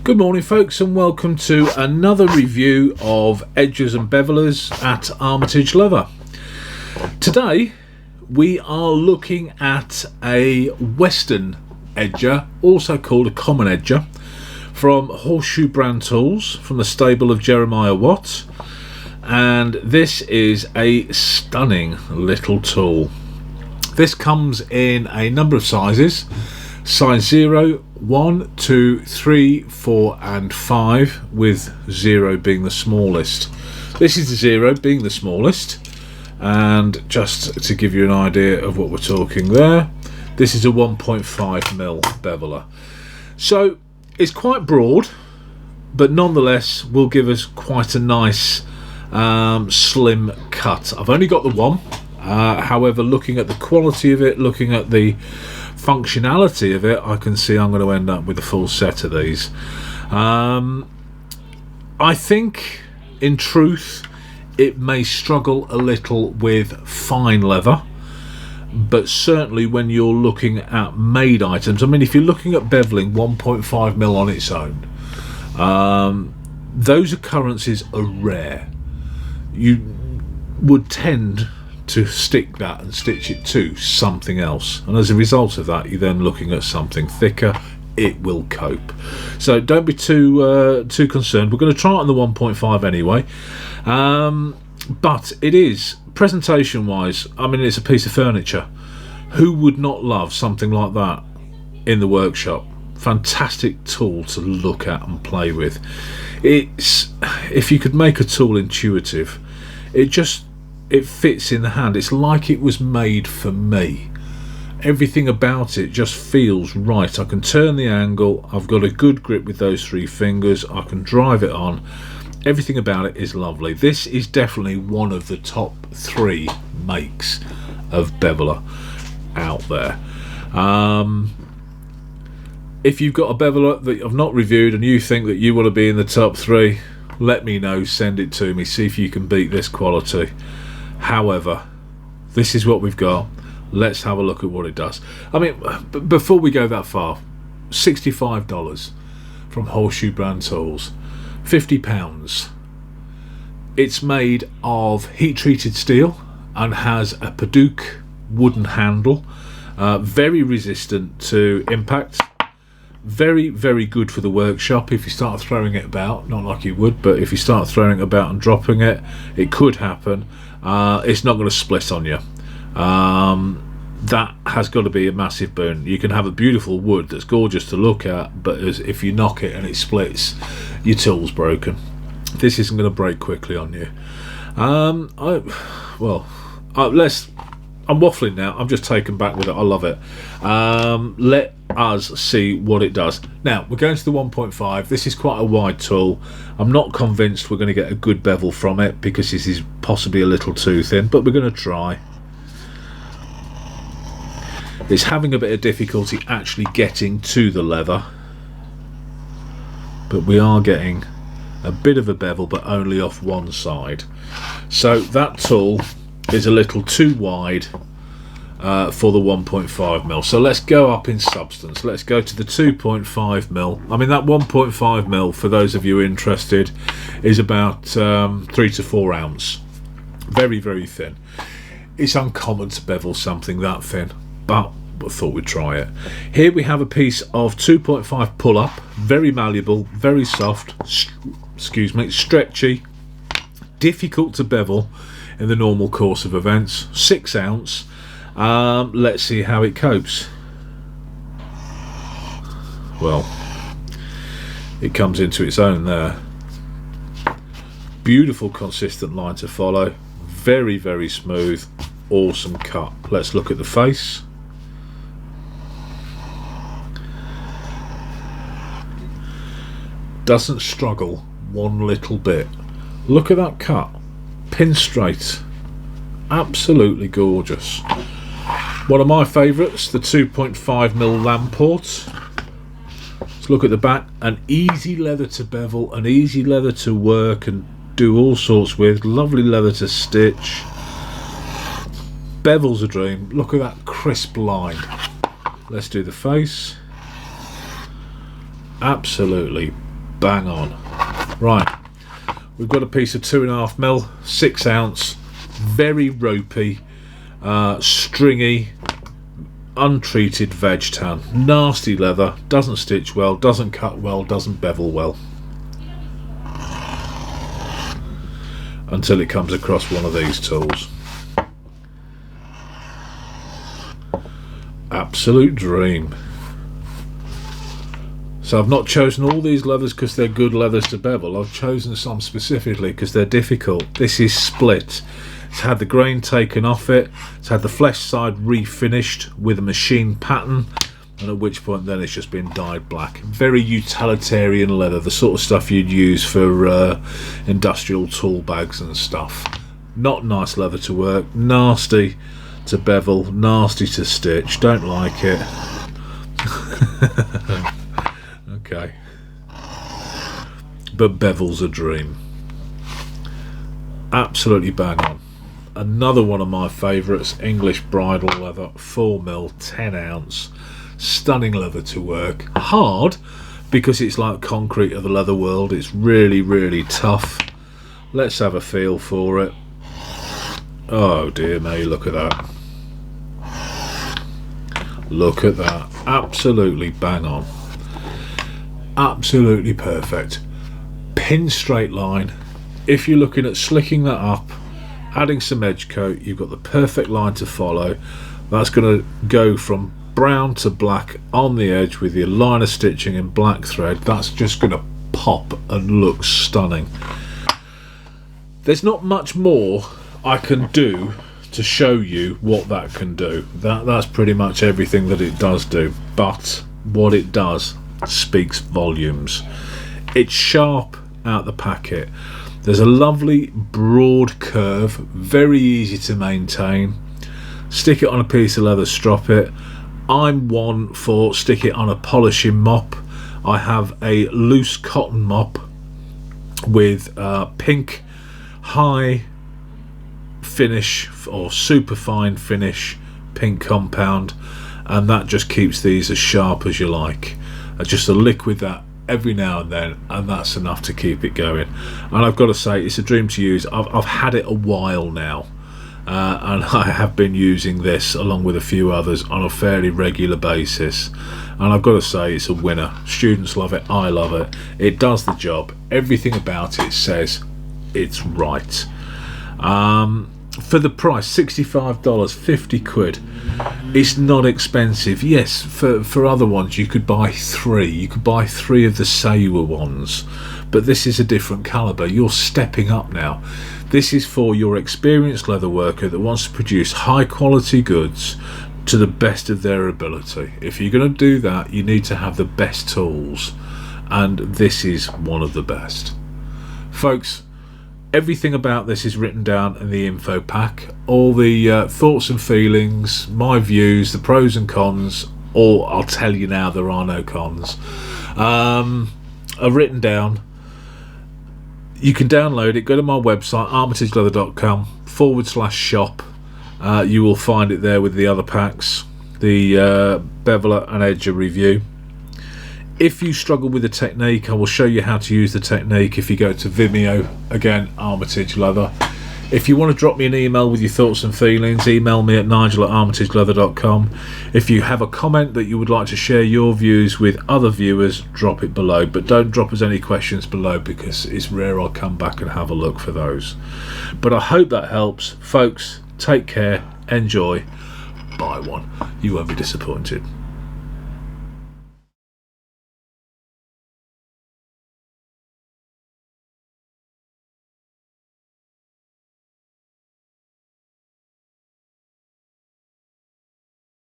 Good morning folks, and welcome to another review of edgers and bevelers at Armitage Leather. Today we are looking at a Western edger, also called a common edger, from Horseshoe brand tools from the stable of Jeremiah Watt, and this is a stunning little tool. This comes in a number of sizes: size 0, 1, 2, 3, 4 and 5, with 0 being the smallest. This is the 0 being the smallest, and just to give you an idea of what we're talking there, this is a 1.5mm beveler. So it's quite broad, but nonetheless will give us quite a nice slim cut. I've only got the one, however, looking at the quality of it, looking at the functionality of it, I can see I'm going to end up with a full set of these. I think in truth it may struggle a little with fine leather, but certainly when you're looking at made items, I mean, if you're looking at beveling 1.5mm on its own, those occurrences are rare. You would tend to stick that and stitch it to something else, and as a result of that you're then looking at something thicker. It will cope, so don't be too concerned. We're going to try it on the 1.5 anyway, but it is, presentation wise, I mean, it's a piece of furniture. Who would not love something like that in the workshop? Fantastic tool to look at and play with. It's, if you could make a tool intuitive, it fits in the hand. It's like it was made for me. Everything about it just feels right. I can turn the angle, I've got a good grip with those 3 fingers, I can drive it on. Everything about it is lovely. This is definitely one of the top 3 makes of beveler out there. If you've got a beveler that I've not reviewed and you think that you want to be in the top 3, let me know, send it to me, see if you can beat this quality. However, this is what we've got. Let's have a look at what it does. I mean, before we go that far, $65 from Horseshoe brand tools, £50. It's made of heat treated steel and has a Paduc wooden handle, very resistant to impact. Very, very good for the workshop. If you start throwing it about, not like you would, but if you start throwing it about and dropping it, it could happen. It's not going to split on you. That has got to be a massive boon. You can have a beautiful wood that's gorgeous to look at, but if you knock it and it splits, your tool's broken. This isn't going to break quickly on you. I'm waffling now. I'm just taken back with it. I love it. Let us see what it does. Now we're going to the 1.5. This is quite a wide tool. I'm not convinced we're going to get a good bevel from it because this is possibly a little too thin, but we're going to try. It's having a bit of difficulty actually getting to the leather, but we are getting a bit of a bevel, but only off one side. So that tool is a little too wide for the 1.5mm. So let's go up in substance. Let's go to the 2.5mm. I mean, that 1.5mm, for those of you interested, is about 3 to 4 ounce. Very, very thin. It's uncommon to bevel something that thin, but I thought we'd try it. Here we have a piece of 2.5 pull-up, very malleable, very soft, stretchy, difficult to bevel in the normal course of events. 6 ounce. Let's see how it copes. Well, it comes into its own there. Beautiful consistent line to follow, very, very smooth, awesome cut. Let's look at the face. Doesn't struggle one little bit. Look at that cut, pin straight, absolutely gorgeous. One of my favourites, the 2.5mm Lamport. Let's look at the back. An easy leather to bevel, an easy leather to work and do all sorts with. Lovely leather to stitch. Bevel's a dream. Look at that crisp line. Let's do the face. Absolutely bang on. Right, we've got a piece of 2.5mm, 6 ounce, very ropey, stringy, untreated veg tan. Nasty leather, doesn't stitch well, doesn't cut well, doesn't bevel well. Until it comes across one of these tools. Absolute dream. So I've not chosen all these leathers because they're good leathers to bevel. I've chosen some specifically because they're difficult. This is split. It's had the grain taken off it. It's had the flesh side refinished with a machine pattern, and at which point then it's just been dyed black. Very utilitarian leather, the sort of stuff you'd use for industrial tool bags and stuff. Not nice leather to work, nasty to bevel, nasty to stitch. Don't like it. Okay, but bevel's a dream. Absolutely bang on. Another one of my favourites, English bridle leather, 4mm, 10 ounce, stunning leather to work. Hard because it's like concrete of the leather world. It's really, really tough. Let's have a feel for it. Oh dear me, look at that. Look at that. Absolutely bang on. Absolutely perfect. Pin straight line. If you're looking at slicking that up, adding some edge coat, you've got the perfect line to follow. That's going to go from brown to black on the edge with your line of stitching in black thread. That's just going to pop and look stunning. There's not much more I can do to show you what that can do. That's pretty much everything that it does do, but what it does speaks volumes. It's sharp out the packet. There's a lovely broad curve, very easy to maintain. Stick it on a piece of leather, strop it. I'm one for stick it on a polishing mop. I have a loose cotton mop with pink high finish or super fine finish pink compound, and that just keeps these as sharp as you like. Just a liquid that every now and then, and that's enough to keep it going. And I've got to say, it's a dream to use. I've had it a while now, and I have been using this along with a few others on a fairly regular basis, and I've got to say it's a winner. Students love it, I love it. It does the job. Everything about it says it's right. For the price, $65, 50 quid. It's not expensive. Yes, for other ones you could buy three. You could buy three of the Seiwa ones, but this is a different calibre. You're stepping up now. This is for your experienced leather worker that wants to produce high quality goods to the best of their ability. If you're going to do that, you need to have the best tools, and this is one of the best. Folks, everything about this is written down in the info pack. All the thoughts and feelings, my views, the pros and cons, or I'll tell you now there are no cons, are written down. You can download it. Go to my website, armitageleather.com/shop. You will find it there with the other packs, the beveler and edger review. If you struggle with the technique, I will show you how to use the technique if you go to Vimeo, again, Armitage Leather. If you want to drop me an email with your thoughts and feelings, email me at nigel@armitageleather.com. If you have a comment that you would like to share your views with other viewers, drop it below. But don't drop us any questions below, because it's rare I'll come back and have a look for those. But I hope that helps. Folks, take care, enjoy, buy one. You won't be disappointed.